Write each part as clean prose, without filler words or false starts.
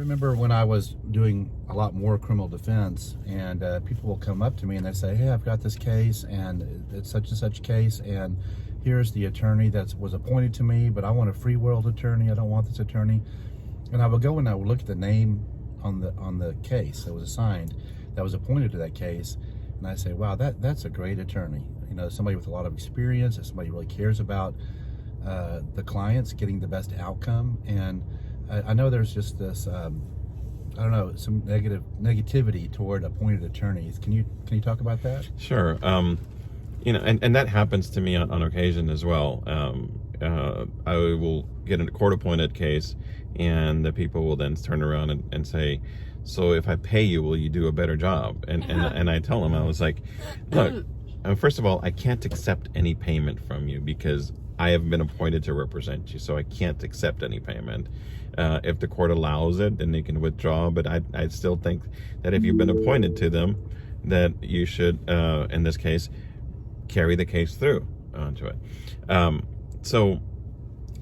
remember when I was doing a lot more criminal defense, and people will come up to me and they say, hey, I've got this case, and it's such and such case, and here's the attorney that was appointed to me, but I want a free world attorney. I don't want this attorney. And I would go and I would look at the name on the case that was assigned, that was appointed to that case, and I say, wow, that's a great attorney. You know, somebody with a lot of experience, somebody who really cares about the clients getting the best outcome. And I know there's just this, I don't know, some negativity toward appointed attorneys. Can you talk about that? Sure. You know, and that happens to me on occasion as well. I will get a court-appointed case, and the people will then turn around and say, so if I pay you, will you do a better job? And I tell them, I was like, look, first of all, I can't accept any payment from you because I have been appointed to represent you, so I can't accept any payment. If the court allows it, then they can withdraw, but I still think that if you've been appointed to them, that you should, in this case, carry the case through onto it. So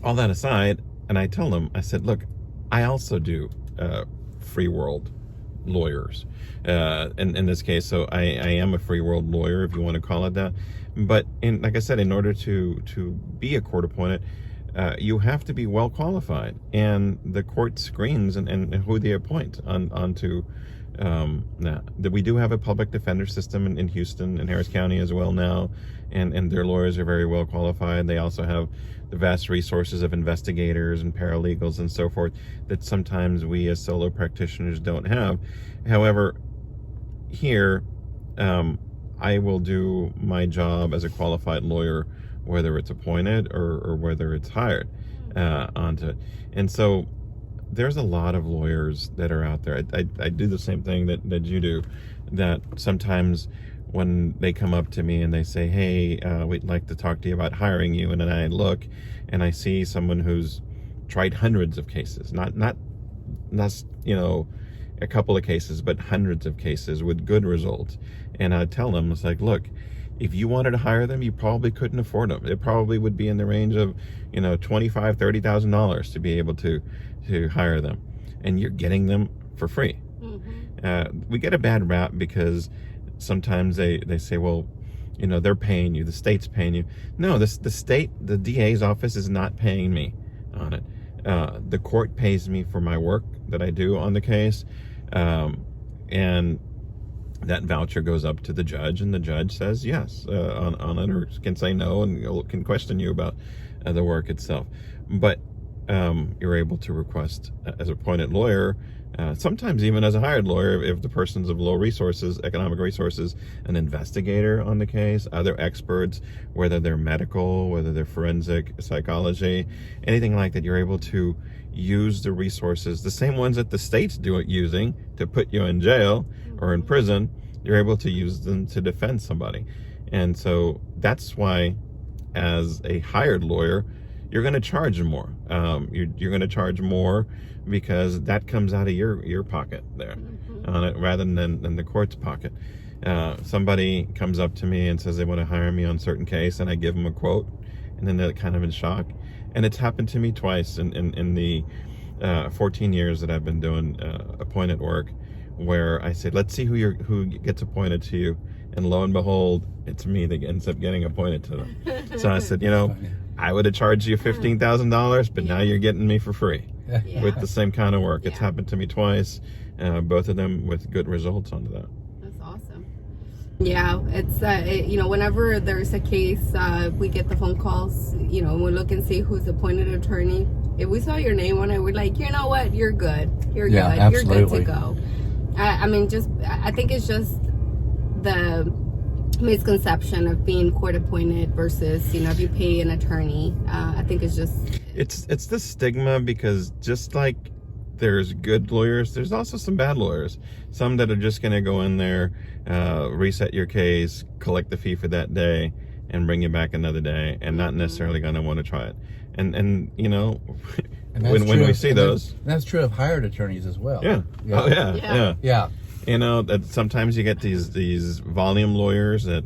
all that aside, and I tell them, I said, look, I also do free world lawyers in this case, so I am a free world lawyer, if you want to call it that. But like I said, in order to be a court appointed, you have to be well qualified, and the court screens and who they appoint onto now. We do have a public defender system in Houston and Harris County as well now, and their lawyers are very well qualified. They also have the vast resources of investigators and paralegals and so forth that sometimes we as solo practitioners don't have. However, here I will do my job as a qualified lawyer, whether it's appointed or whether it's hired onto it. And so there's a lot of lawyers that are out there. I do the same thing that you do, that sometimes when they come up to me and they say, hey, we'd like to talk to you about hiring you, and then I look and I see someone who's tried hundreds of cases, not you know, a couple of cases, but hundreds of cases with good results. And I tell them, it's like, look, if you wanted to hire them, you probably couldn't afford them. It probably would be in the range of, you know, $25,000, $30,000 to be able to hire them, and you're getting them for free. Mm-hmm. We get a bad rap because sometimes they say, well, you know, they're paying you, the state's paying you. No, the state, the DA's office is not paying me on it. The court pays me for my work that I do on the case, and that voucher goes up to the judge, and the judge says yes on it, or can say no, and can question you about the work itself. But you're able to request, as an appointed lawyer, sometimes even as a hired lawyer, if the person's of low resources, economic resources, an investigator on the case, other experts, whether they're medical, whether they're forensic, psychology, anything like that, you're able to use the resources, the same ones that the state's using to put you in jail or in prison, you're able to use them to defend somebody. And so that's why, as a hired lawyer, you're going to charge more. You're going to charge more because that comes out of your pocket there, on it, rather than the court's pocket. Somebody comes up to me and says they want to hire me on a certain case, and I give them a quote, and then they're kind of in shock. And it's happened to me twice in the 14 years that I've been doing appointed work, where I say, let's see who gets appointed to you, and lo and behold, it's me that ends up getting appointed to them. So I said, you know, I would have charged you $15,000, but now you're getting me for free with the same kind of work. It's happened to me twice, both of them with good results on that. That's awesome. Yeah, it's you know, whenever there's a case, we get the phone calls, you know, we look and see who's appointed attorney. If we saw your name on it, we're like, you know what, you're good. You're good. Absolutely. You're good to go. I mean, I think it's just the misconception of being court appointed versus, you know, if you pay an attorney. I think it's the stigma, because just like there's good lawyers, there's also some bad lawyers. Some that are just going to go in there, reset your case, collect the fee for that day, and bring you back another day, and not necessarily going to want to try it. And you know, when we see those, that's true of hired attorneys as well. Yeah. Oh yeah. Yeah. You know, that sometimes you get these volume lawyers that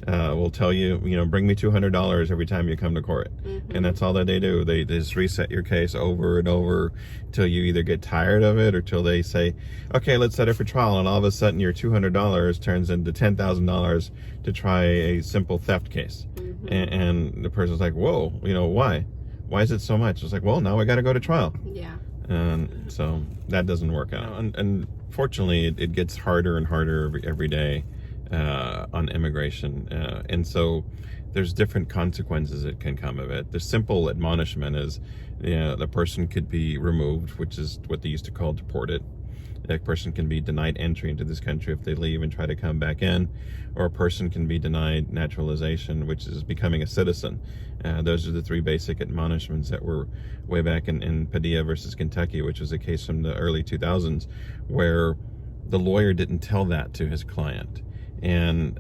will tell you, bring me $200 every time you come to court. And that's all that they do. They just reset your case over and over till you either get tired of it or till they say, okay, let's set it for trial. And all of a sudden your $200 turns into $10,000 to try a simple theft case. And the person's like, whoa, why? Why is it so much? It's like, well, now I got to go to trial. Yeah. And so that doesn't work out. And fortunately, it gets harder and harder every day on immigration. And so there's different consequences that can come of it. The simple admonishment is, the person could be removed, which is what they used to call deported. A person can be denied entry into this country if they leave and try to come back in, or a person can be denied naturalization, which is becoming a citizen. Those are the three basic admonishments that were way back in Padilla versus Kentucky, which was a case from the early 2000s, where the lawyer didn't tell that to his client. And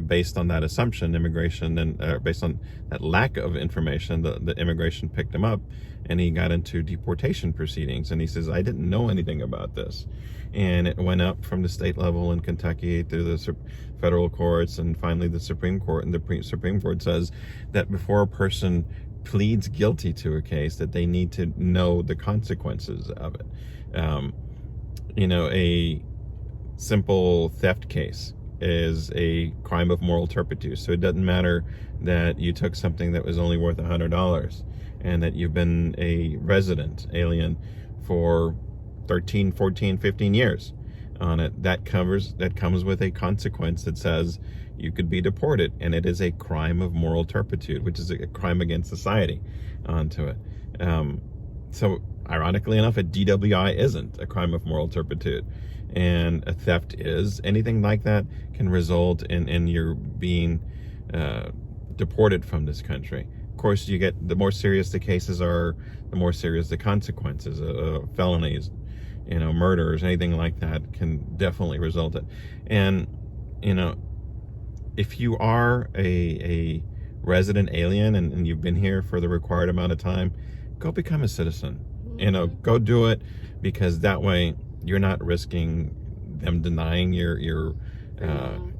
based on that assumption, immigration, and based on that lack of information, the immigration picked him up and he got into deportation proceedings. And he says, I didn't know anything about this. And it went up from the state level in Kentucky through the federal courts and finally the Supreme Court. And the Supreme Court says that before a person pleads guilty to a case, that they need to know the consequences of it. A simple theft case is a crime of moral turpitude. So it doesn't matter that you took something that was only worth $100 and that you've been a resident alien for 13, 14, 15 years on it. That comes with a consequence that says you could be deported, and it is a crime of moral turpitude, which is a crime against society onto it. So ironically enough, a DWI isn't a crime of moral turpitude, and a theft is. Anything like that can result in your being deported from this country. Of course, the more serious the cases are, the more serious the consequences. Felonies, murders, anything like that can definitely result in. And if you are a resident alien and you've been here for the required amount of time, go become a citizen. Go do it, because that way you're not risking them denying your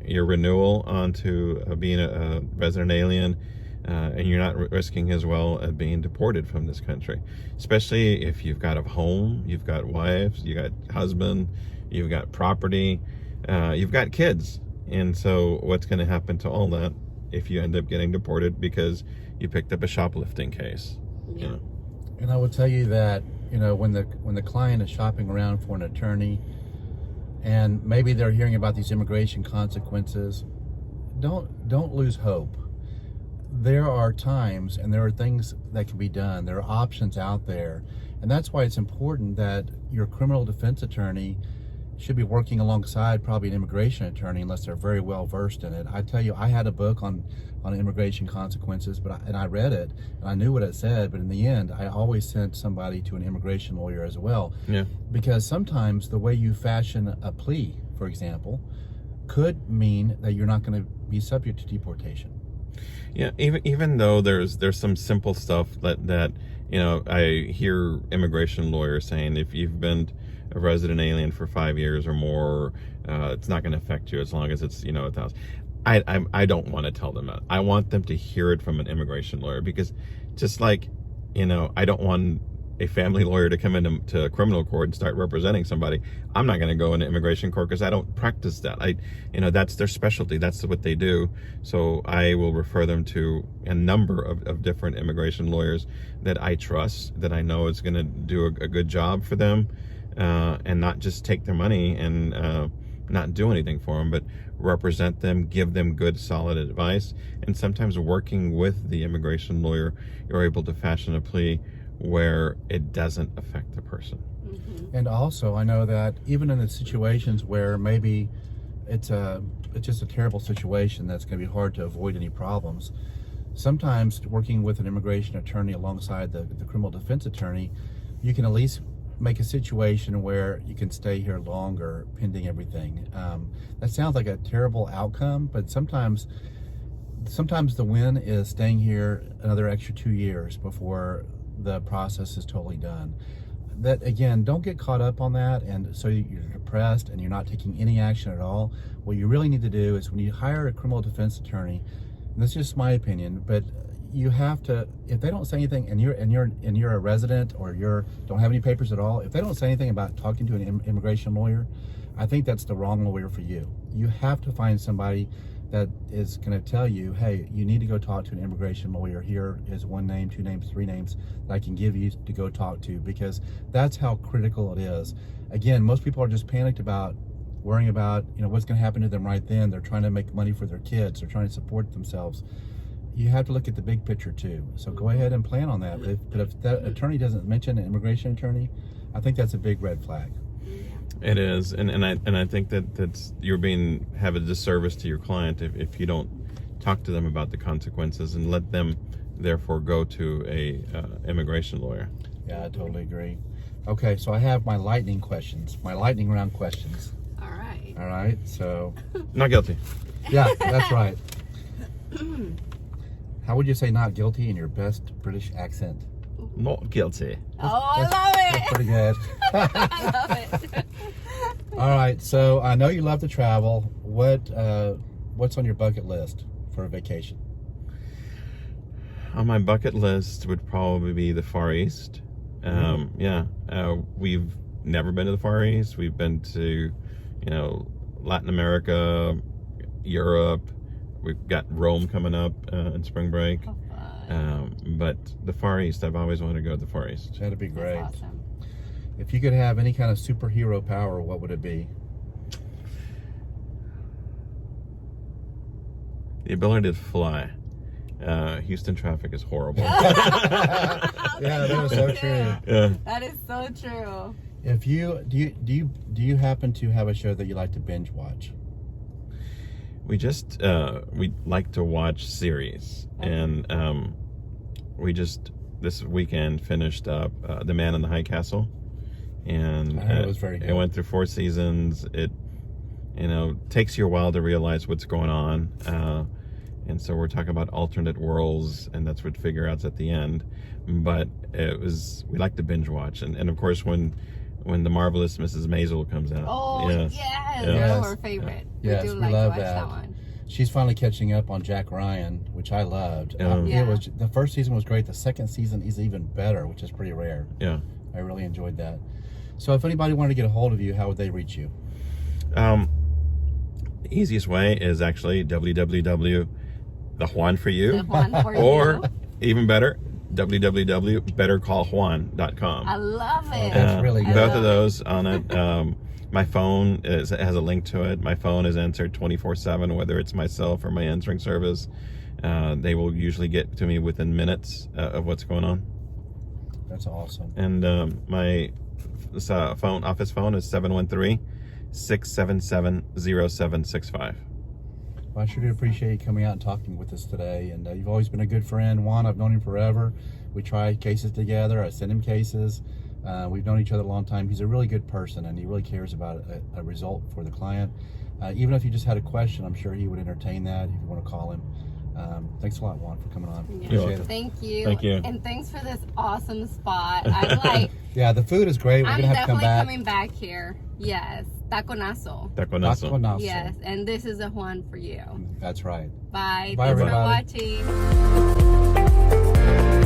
renewal onto being a resident alien, and you're not risking as well being deported from this country. Especially if you've got a home, you've got wives, you got husband, you've got property, you've got kids. And so what's going to happen to all that if you end up getting deported because you picked up a shoplifting case? Yeah. And I would tell you that, when the client is shopping around for an attorney and maybe they're hearing about these immigration consequences, don't lose hope. There are times and there are things that can be done. There are options out there. And that's why it's important that your criminal defense attorney should be working alongside probably an immigration attorney, unless they're very well versed in it. I tell you, I had a book on immigration consequences, and I read it and I knew what it said, but in the end I always sent somebody to an immigration lawyer as well. Yeah. Because sometimes the way you fashion a plea, for example, could mean that you're not going to be subject to deportation. Yeah, even though there's some simple stuff that I hear immigration lawyers saying, if you've been a resident alien for 5 years or more, it's not going to affect you as long as it's 1,000. I don't want to tell them that. I want them to hear it from an immigration lawyer, because just like I don't want a family lawyer to come into criminal court and start representing somebody. I'm not going to go into immigration court because I don't practice that. That's their specialty. That's what they do. So I will refer them to a number of different immigration lawyers that I trust, that I know is going to do a good job for them, and not just take their money and not do anything for them, but represent them, give them good, solid advice. And sometimes working with the immigration lawyer, you're able to fashion a plea where it doesn't affect the person. Mm-hmm. And also, I know that even in the situations where maybe it's just a terrible situation that's going to be hard to avoid any problems, sometimes working with an immigration attorney alongside the criminal defense attorney, you can at least make a situation where you can stay here longer pending everything. That sounds like a terrible outcome, but sometimes the win is staying here another extra 2 years before the process is totally done. that again, don't get caught up on that, and so you're depressed and you're not taking any action at all. What you really need to do is when you hire a criminal defense attorney, and this is just my opinion, but you have to, if they don't say anything, and you're a resident or don't have any papers at all, if they don't say anything about talking to an immigration lawyer, I think that's the wrong lawyer for you. You have to find somebody that is going to tell you, hey, you need to go talk to an immigration lawyer. Here is 1 name, 2 names, 3 names that I can give you to go talk to, because that's how critical it is. Again, most people are just panicked about worrying about, what's going to happen to them right then. They're trying to make money for their kids. They're trying to support themselves. You have to look at the big picture too. So go ahead and plan on that. But if that attorney doesn't mention an immigration attorney, I think that's a big red flag. It is, and I think that's you're have a disservice to your client if you don't talk to them about the consequences and let them therefore go to a immigration lawyer. Yeah, I totally agree. Okay, so I have my lightning round questions. All right, so Not guilty. yeah, that's right. How would you say not guilty in your best British accent? Not guilty. Oh, I love it. That's pretty good. I love it. All right, so I know you love to travel. What's on your bucket list for a vacation? On my bucket list would probably be the Far East. We've never been to the Far East. We've been to, Latin America, Europe. We've got Rome coming up in spring break. But the Far East, I've always wanted to go to the Far East. That'd be great. That's awesome. If you could have any kind of superhero power, what would it be? The ability to fly. Houston traffic is horrible. Yeah, that is so true. Yeah. That is so true. If you do you happen to have a show that you like to binge watch? We just we like to watch series, and we just this weekend finished up The Man in the High Castle, and it was very good. It went through 4 seasons. It takes you a while to realize what's going on, and so we're talking about alternate worlds, and that's what figure outs at the end. But we like to binge watch, and of course when the marvelous Mrs. Maisel comes out. Oh, yes. That's our favorite. Yes, we do we like love to watch that. that one. She's finally catching up on Jack Ryan, which I loved. Yeah. It was the first season was great. The second season is even better, which is pretty rare. Yeah. I really enjoyed that. So if anybody wanted to get a hold of you, how would they reach you? The easiest way is actually www.thejuanforyou, The Juan for you. or even better, www.bettercalljuan.com. I love it. That's really good. Both of those on it. My phone has a link to it. My phone is answered 24/7, whether it's myself or my answering service. They will usually get to me within minutes of what's going on. That's awesome. And my office phone is 713-677-0765. Well, I sure do appreciate you coming out and talking with us today. And you've always been a good friend. Juan, I've known him forever. We try cases together. I send him cases. We've known each other a long time. He's a really good person, and he really cares about a result for the client. Even if you just had a question, I'm sure he would entertain that if you want to call him. Thanks a lot, Juan, for coming on. Yeah. Appreciate it. Thank you. Thank you. And thanks for this awesome spot. I'm like, Yeah, the food is great. We're I'm going to have to come definitely back. coming back here. Yes. Taconazo. Taconazo. Taconazo. Yes. And this is a Juan for you. That's right. Bye. Bye, Thanks everybody. for watching.